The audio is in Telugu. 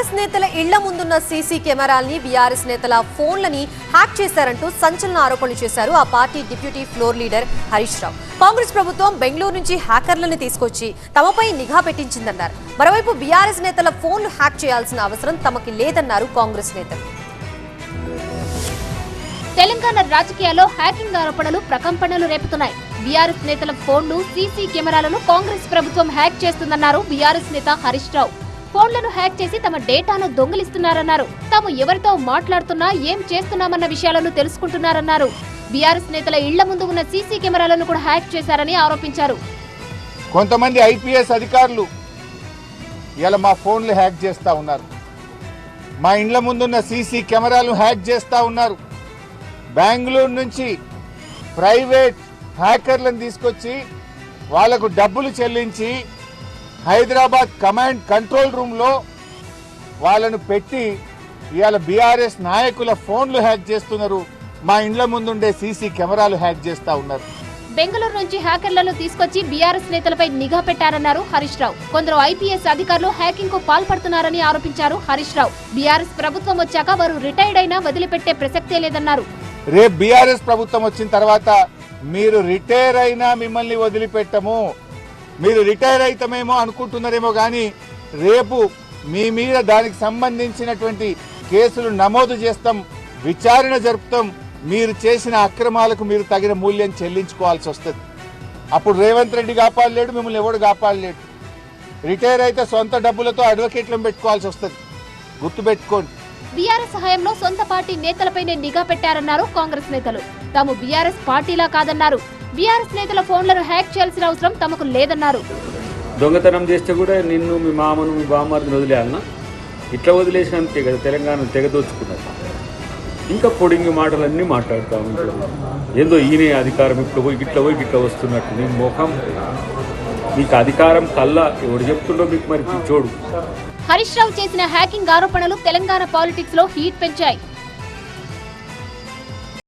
బీఆర్ఎస్ నేతల ఇళ్ల ముందున్న సీసీ కెమెరాల్ని బీఆర్ఎస్ నేతల ఫోన్లని హ్యాక్ చేశారంటూ సంచలన ఆరోపణలు చేశారు ఆ party deputy floor leader Harish Rao. Congress ప్రభుత్వం బెంగళూరు నుంచి హ్యాకర్లను తీసుకొచ్చి తమపై నిఘా పెట్టించిందన్నారు. మరోవైపు బీఆర్ఎస్ నేతల ఫోన్లు హ్యాక్ చేయాల్సిన అవసరం తమకి లేదన్నారు కాంగ్రెస్ నేతలు. తెలంగాణ రాజకీయాల్లో హ్యాకింగ్ ఆరోపణలు ప్రకంపనలు రేపుతున్నాయి. బీఆర్ఎస్ నేతల ఫోన్లు, సీసీ కెమెరాలను కాంగ్రెస్ ప్రభుత్వం హ్యాక్ చేస్తుందన్నారు బీఆర్ఎస్ నేత హరీష్ రావు. ఫోన్లను హ్యాక్ చేసి తమ డేటాను దొంగిలిస్తున్నారన్నారు. తాము ఎవరితో మాట్లాడుతున్నా, ఏం చేస్తున్నామన్న విషయాలను తెలుసుకుంటున్నారన్నారు. బీఆర్ఎస్ నేతల ఇళ్ల ముందు ఉన్న సీసీ కెమెరాలను కూడా హ్యాక్ చేశారని ఆరోపించారు. కొంతమంది ఐపీఎస్ అధికారులు ఇలా మా ఫోన్లు హ్యాక్ చేస్తా ఉన్నారు, మా ఇండ్ల ముందున్న సీసీ కెమెరాలు హ్యాక్ చేస్తా ఉన్నారు. బెంగళూరు నుంచి ప్రైవేట్ హ్యాకర్లను తీసుకొచ్చి వాళ్లకు డబ్బులు చెల్లించి హైదరాబాద్ కమాండ్ కంట్రోల్ రూమ్లో వాళ్ళను పెట్టి ఇవాళ బీఆర్ఎస్ నాయకుల ఫోన్లు హ్యాక్ చేస్తున్నారు, మా ఇండ్ల ముందుండే సీసీ కెమెరాలు హ్యాక్ చేస్తా ఉన్నారు. బెంగళూరు నుంచి హ్యాకర్లను తీసుకొచ్చి బీఆర్ఎస్ నేతలపై నిఘా పెట్టారన్నారు హరీష్ రావు. కొందరు ఐపీఎస్ అధికారులు హ్యాకింగ్ కు పాల్పడుతున్నారని ఆరోపించారు హరీష్ రావు. బీఆర్ఎస్ ప్రభుత్వం వచ్చాక వారు రిటైర్డ్ అయినా వదిలిపెట్టే ప్రసక్తే లేదన్నారు. రేపు బీఆర్ఎస్ ప్రభుత్వం వచ్చిన తర్వాత మీరు రిటైర్ అయినా మిమ్మల్ని వదిలిపెట్టము. మీరు రిటైర్ అయితమేమో అనుకుంటున్నారేమో కానీ రేపు మీ మీద దానికి సంబంధించినటువంటి కేసులు నమోదు చేస్తాం, విచారణ జరుపుతాం. మీరు చేసిన అక్రమాలకు మీరు తగిన మూల్యం చెల్లించుకోవాల్సి వస్తుంది. అప్పుడు రేవంత్ రెడ్డి కాపాడలేడు, మిమ్మల్ని ఎవడు కాపాడలేడు. రిటైర్ అయితే సొంత డబ్బులతో అడ్వకేట్లను పెట్టుకోవాల్సి వస్తుంది, గుర్తుపెట్టుకోండి. బీఆర్ఎస్ హయాంలో సొంత పార్టీ నేతలపైనే నిఘా పెట్టారన్నారు కాంగ్రెస్ నేతలు. తాము బీఆర్ఎస్ పార్టీలా కాదన్నారు. బీఆర్ఎస్ నేతల ఫోన్లను హ్యాక్ చేయాల్సిన అవసరం తమకు లేదన్నారు. దొంగతనం చేస్తే కూడా నిన్ను, మీ మామను, మీ బామ్మని వదిలేయాలన్నా? ఇట్లా వదిలేసినంతే కదా తెలంగాణ తెగదోచుకున్నది. ఇంకా పొడింగి మాటలన్నీ మాట్లాడుతూ ఉంటారు. ఏందో ఈయనే అధికారం ఇప్పుడు పోయి ఇట్లా వస్తున్నట్టు. నీ ముఖం, మీకు అధికారం కల్లా ఎవడు చెప్తుండో మీకు మరి చూడు. హరీష్ రావు చేసిన హ్యాకింగ్ ఆరోపణలు తెలంగాణ పాలిటిక్స్ లో హీట్ పెంచాయి.